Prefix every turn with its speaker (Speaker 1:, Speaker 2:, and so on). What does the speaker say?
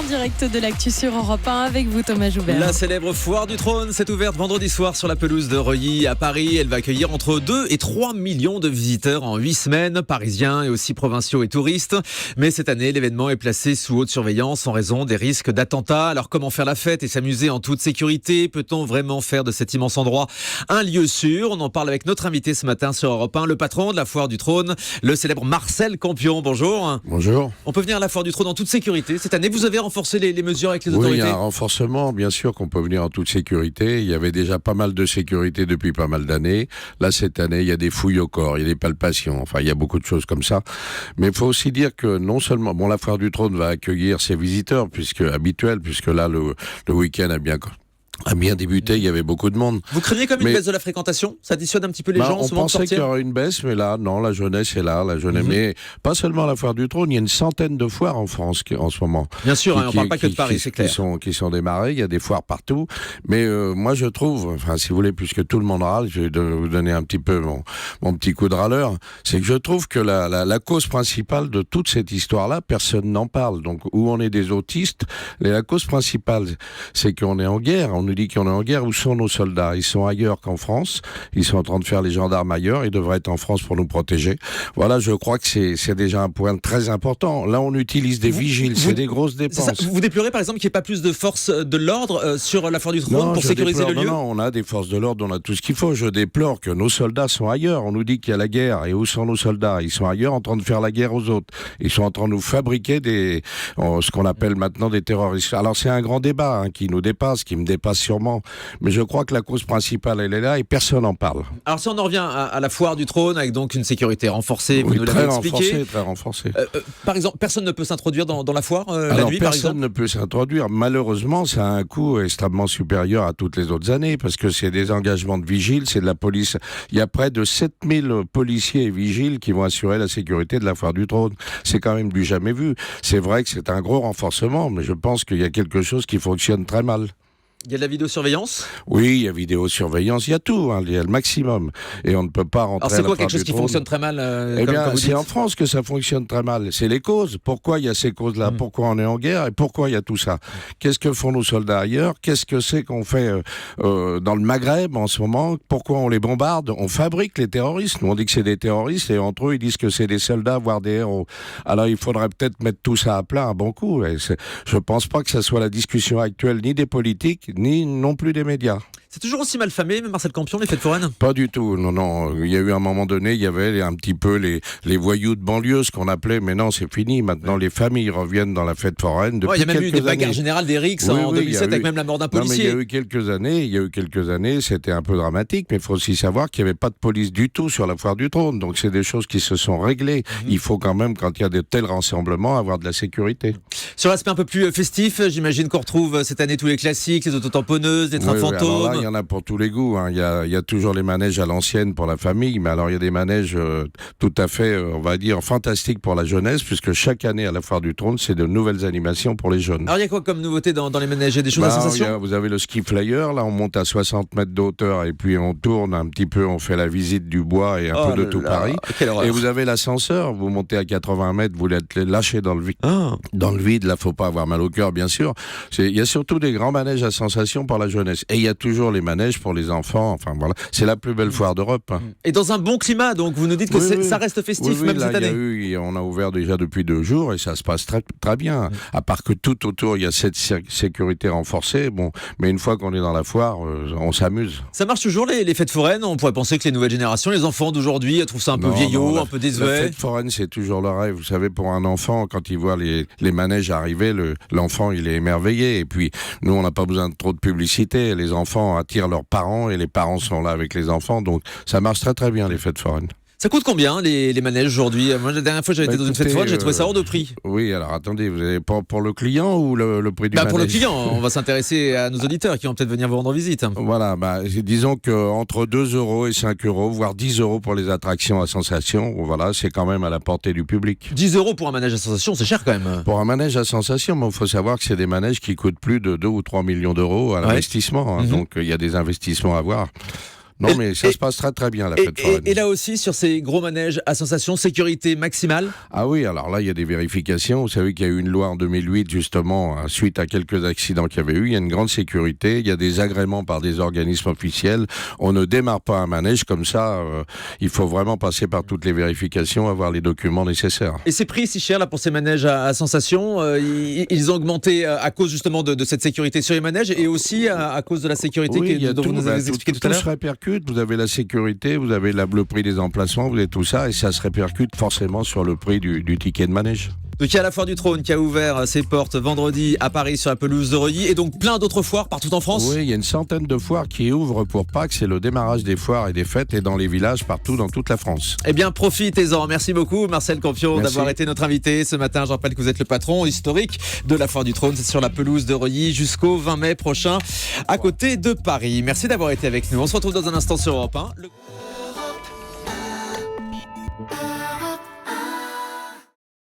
Speaker 1: en direct de l'actu sur Europe 1 avec vous Thomas Joubert.
Speaker 2: La célèbre foire du trône s'est ouverte vendredi soir sur la pelouse de Reuilly à Paris. Elle va accueillir entre 2 et 3 millions de visiteurs en 8 semaines, parisiens et aussi provinciaux et touristes. Mais cette année, l'événement est placé sous haute surveillance en raison des risques d'attentats. Alors comment faire la fête et s'amuser en toute sécurité? Peut-on vraiment faire de cet immense endroit un lieu sûr? On en parle avec notre invité ce matin sur Europe 1, le patron de la foire du trône, le célèbre Marcel Campion. Bonjour.
Speaker 3: Bonjour.
Speaker 2: On peut venir à la foire du trône en toute sécurité. Cette année, vous avez renforcé les mesures avec les
Speaker 3: autorités?
Speaker 2: autorités?
Speaker 3: Oui, il y a un renforcement, bien sûr qu'on peut venir en toute sécurité. Il y avait déjà pas mal de sécurité depuis pas mal d'années. Là, cette année, il y a des fouilles au corps, il y a des palpations, enfin, il y a beaucoup de choses comme ça. Mais il faut aussi dire que non seulement, la foire du trône va accueillir ses visiteurs, puisque là, le week-end a bien débuté, il y avait beaucoup de monde.
Speaker 2: Vous craignez comme une baisse de la fréquentation? Ça dissuade un petit peu les gens
Speaker 3: on pensait qu'il y aurait une baisse, mais là, non, la jeunesse est là. Mais pas seulement la foire du trône, il y a une centaine de foires en France en ce moment.
Speaker 2: Bien sûr, on ne parle pas que de Paris, c'est clair.
Speaker 3: Qui sont démarrées, il y a des foires partout. Mais moi, je trouve, si vous voulez, puisque tout le monde râle, je vais vous donner un petit peu mon petit coup de râleur, c'est que je trouve que la cause principale de toute cette histoire-là, personne n'en parle. Donc, où on est des autistes, la cause principale, c'est qu'on est en guerre. On nous dit qu'on est en guerre. Où sont nos soldats? Ils sont ailleurs qu'en France. Ils sont en train de faire les gendarmes ailleurs. Ils devraient être en France pour nous protéger. Voilà, je crois que c'est déjà un point très important. Là, on utilise des vigiles. C'est des grosses dépenses.
Speaker 2: Vous déplorez, par exemple, qu'il n'y ait pas plus de forces de l'ordre sur la foire du trône pour sécuriser le lieu?
Speaker 3: Non, on a des forces de l'ordre, on a tout ce qu'il faut. Je déplore que nos soldats sont ailleurs. On nous dit qu'il y a la guerre. Et où sont nos soldats? Ils sont ailleurs en train de faire la guerre aux autres. Ils sont en train de nous fabriquer ce qu'on appelle maintenant des terroristes. Alors, c'est un grand débat qui nous dépasse, qui me dépasse sûrement. Mais je crois que la cause principale, elle est là et personne n'en parle.
Speaker 2: Alors si on en revient à la foire du trône, avec donc une sécurité renforcée, vous nous l'avez expliqué.
Speaker 3: Très renforcée.
Speaker 2: Par exemple, personne ne peut s'introduire dans la foire la nuit, par exemple?
Speaker 3: Personne ne peut s'introduire. Malheureusement, ça a un coût extrêmement supérieur à toutes les autres années, parce que c'est des engagements de vigiles, c'est de la police. Il y a près de 7000 policiers et vigiles qui vont assurer la sécurité de la foire du trône. C'est quand même du jamais vu. C'est vrai que c'est un gros renforcement, mais je pense qu'il y a quelque chose qui fonctionne très mal.
Speaker 2: Il y a de la vidéosurveillance?
Speaker 3: Oui, il y a vidéosurveillance, il y a tout, il y a le maximum. Et on ne peut pas rentrer.
Speaker 2: Alors c'est quoi quelque chose qui fonctionne très mal
Speaker 3: comme c'est en France que ça fonctionne très mal. C'est les causes. Pourquoi il y a ces causes-là? Pourquoi on est en guerre? Et pourquoi il y a tout ça? Qu'est-ce que font nos soldats ailleurs? Qu'est-ce que c'est qu'on fait dans le Maghreb en ce moment? Pourquoi on les bombarde? On fabrique les terroristes. Nous, on dit que c'est des terroristes et entre eux, ils disent que c'est des soldats, voire des héros. Alors il faudrait peut-être mettre tout ça à plat un bon coup. Et je ne pense pas que ça soit la discussion actuelle ni des politiques, ni non plus des médias.
Speaker 2: C'est toujours aussi mal famé, Marcel Campion, les fêtes foraines? Pas
Speaker 3: du tout, non. Il y a eu un moment donné, il y avait un petit peu les voyous de banlieue, ce qu'on appelait, mais non, c'est fini. Maintenant, les familles reviennent dans la fête foraine depuis quelques années. Il y a même eu des bagarres générales des rixes en 2007, avec même la mort d'un policier. Mais il y a eu quelques années, c'était un peu dramatique, mais il faut aussi savoir qu'il n'y avait pas de police du tout sur la foire du trône. Donc, c'est des choses qui se sont réglées. Il faut quand même, quand il y a de tels rassemblements, avoir de la sécurité.
Speaker 2: Sur l'aspect un peu plus festif, j'imagine qu'on retrouve cette année tous les classiques, les autotamponneuses, les trains fantômes.
Speaker 3: Il y en a pour tous les goûts. Il y a toujours les manèges à l'ancienne pour la famille, mais alors il y a des manèges tout à fait, on va dire, fantastiques pour la jeunesse, puisque chaque année à la foire du trône, c'est de nouvelles animations pour les jeunes.
Speaker 2: Alors il y a quoi comme nouveauté dans les manèges? Il y a des choses à sensation?
Speaker 3: Vous avez le ski flyer, là on monte à 60 mètres de hauteur et puis on tourne un petit peu, on fait la visite du bois et un peu de tout Paris. Et vous avez l'ascenseur, vous montez à 80 mètres, vous l'êtes lâché dans le vide. Dans le vide, là faut pas avoir mal au cœur, bien sûr. Il y a surtout des grands manèges à sensation pour la jeunesse. Et il y a toujours les manèges pour les enfants, enfin voilà, c'est la plus belle foire d'Europe.
Speaker 2: Et dans un bon climat, donc vous nous dites que ça reste festif même cette année.
Speaker 3: On a ouvert déjà depuis 2 jours et ça se passe très, très bien. À part que tout autour, il y a cette sécurité renforcée, mais une fois qu'on est dans la foire, on s'amuse.
Speaker 2: Ça marche toujours les fêtes foraines? On pourrait penser que les nouvelles générations, les enfants d'aujourd'hui, trouvent ça un peu vieillot, un peu désuet.
Speaker 3: La fête foraine, c'est toujours le rêve. Vous savez, pour un enfant, quand il voit les manèges arriver, l'enfant, il est émerveillé. Et puis, nous, on n'a pas besoin de trop de publicité. Les enfants attirent leurs parents et les parents sont là avec les enfants. Donc, ça marche très très bien, les fêtes foraines.
Speaker 2: Ça coûte combien les manèges aujourd'hui? Moi, la dernière fois, j'avais été dans une fête foraine, j'ai trouvé ça hors de prix.
Speaker 3: Oui, alors attendez, vous avez pour le client ou le prix du manège?
Speaker 2: Pour le client, on va s'intéresser à nos auditeurs qui vont peut-être venir vous rendre visite.
Speaker 3: Voilà, disons qu'entre 2 € et 5 €, voire 10 € pour les attractions à sensation, voilà, c'est quand même à la portée du public.
Speaker 2: 10 € pour un manège à sensation, c'est cher quand même.
Speaker 3: Pour un manège à sensation, il faut savoir que c'est des manèges qui coûtent plus de 2 ou 3 millions d'euros à l'investissement. Donc il y a des investissements à avoir. Non, mais ça se passe très très bien la fête foraine.
Speaker 2: Et là aussi, sur ces gros manèges à sensation, sécurité maximale?
Speaker 3: Ah oui, alors là, il y a des vérifications. Vous savez qu'il y a eu une loi en 2008, justement, suite à quelques accidents qu'il y avait eu. Il y a une grande sécurité. Il y a des agréments par des organismes officiels. On ne démarre pas un manège comme ça. Il faut vraiment passer par toutes les vérifications, avoir les documents nécessaires.
Speaker 2: Et ces prix si chers là pour ces manèges à sensation, ils ont augmenté à cause justement de cette sécurité sur les manèges et aussi à cause de la sécurité dont vous nous avez expliqué tout à l'heure.
Speaker 3: Tout se répercute. Vous avez la sécurité, vous avez le prix des emplacements, vous avez tout ça, et ça se répercute forcément sur le prix du ticket de manège.
Speaker 2: Donc il y a la Foire du Trône qui a ouvert ses portes vendredi à Paris sur la pelouse de Reuilly et donc plein d'autres foires partout en France.
Speaker 3: Oui, il y a une centaine de foires qui ouvrent pour Pâques. C'est le démarrage des foires et des fêtes et dans les villages partout dans toute la France.
Speaker 2: Eh bien profitez-en. Merci beaucoup Marcel Campion d'avoir été notre invité ce matin. Je rappelle que vous êtes le patron historique de la Foire du Trône. C'est sur la pelouse de Reuilly jusqu'au 20 mai prochain à côté de Paris. Merci d'avoir été avec nous. On se retrouve dans un instant sur Europe 1.